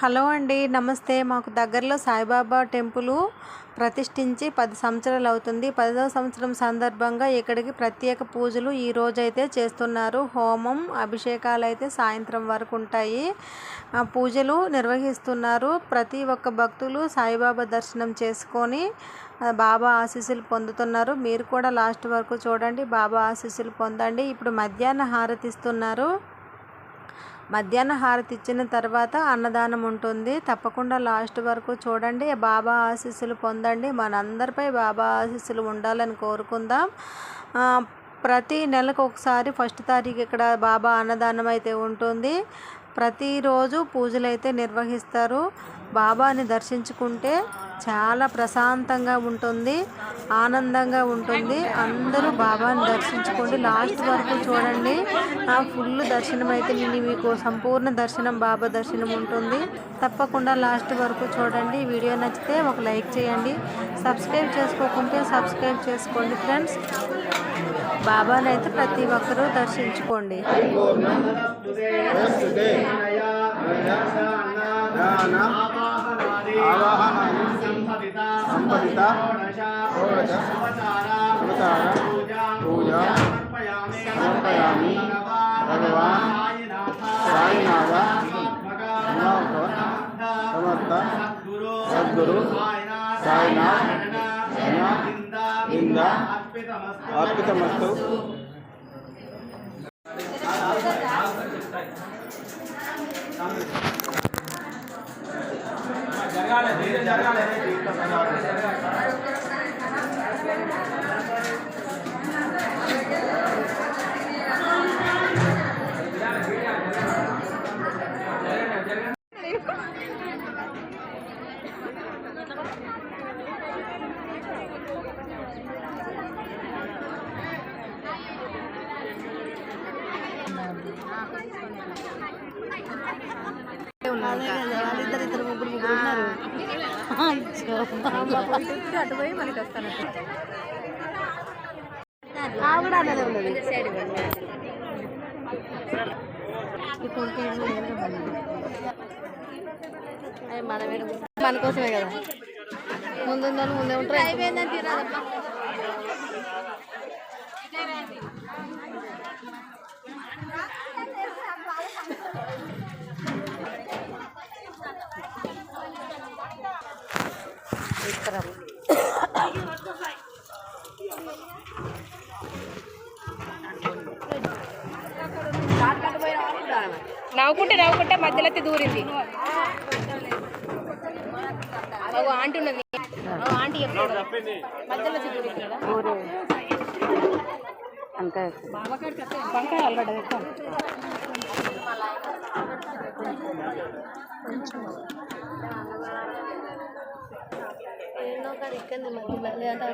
Hello అండి, నమస్తే. మాకు దగ్గరలో సాయిబాబా టెంపుల్ ప్రతిష్ఠించి 10 సంవత్సరాలు అవుతుంది. 10వ సంవత్సరం సందర్భంగా ఇక్కడికి ప్రత్యేక పూజలు ఈ రోజైతే చేస్తున్నారు. హోమం, అభిషేకాలు అయితే సాయంత్రం వరకు ఉంటాయి. పూజలు నిర్వహిస్తున్నారు. ప్రతి ఒక్క భక్తులు సాయిబాబా దర్శనం చేసుకొని బాబా ఆశీస్సులు పొందుతున్నారు. మీరు కూడా లాస్ట్ వరకు చూడండి, బాబా ఆశీస్సులు పొందండి. ఇప్పుడు మధ్యాహ్న హారతి ఇస్తున్నారు. మధ్యాహ్న హారతి ఇచ్చిన తర్వాత అన్నదానం ఉంటుంది. తప్పకుండా లాస్ట్ వరకు చూడండి, బాబా ఆశీస్సులు పొందండి. మనందరిపై బాబా ఆశీస్సులు ఉండాలని కోరుకుందాం. ప్రతి నెలకు ఒకసారి 1వ తారీఖు ఇక్కడ బాబా అన్నదానం అయితే ఉంటుంది. ప్రతిరోజు పూజలు అయితే నిర్వహిస్తారు. బాబాని దర్శించుకుంటే చాలా ప్రశాంతంగా ఉంటుంది, ఆనందంగా ఉంటుంది. అందరూ బాబాని దర్శించుకోండి, లాస్ట్ వరకు చూడండి. ఫుల్ దర్శనం అయితే మీకు సంపూర్ణ దర్శనం, బాబా దర్శనం ఉంటుంది. తప్పకుండా లాస్ట్ వరకు చూడండి. వీడియో నచ్చితే ఒక లైక్ చేయండి. సబ్స్క్రైబ్ చేసుకోకుంటే సబ్స్క్రైబ్ చేసుకోండి ఫ్రెండ్స్. బాబాని అయితే ప్రతి ఒక్కరూ దర్శించుకోండి. సంపదిత పూజా సమర్పయామి భగవాన్ సాయినాథ సమర్థ సద్గురు సాయినాథ్ ఇంద అర్పితమస్తు. ఇద్దరు ముగ్గురు ఉన్నారు. అటు పోయి మనకి వస్తాను. కూడా అన్నదే ఉన్నది. మన కోసమే కదా, ముందు ముందే ఉంటారు. అయిపోయిందని తినదమ్మా. నవ్వుకుంటే మధ్యలో దూరింది. ఆంటీ ఉన్నది, ఆంటీ మధ్యలో దూరింది. వంకాయ అల్లడ ఎన్నో కాదు ఇక్కడ మధ్యలో లేదా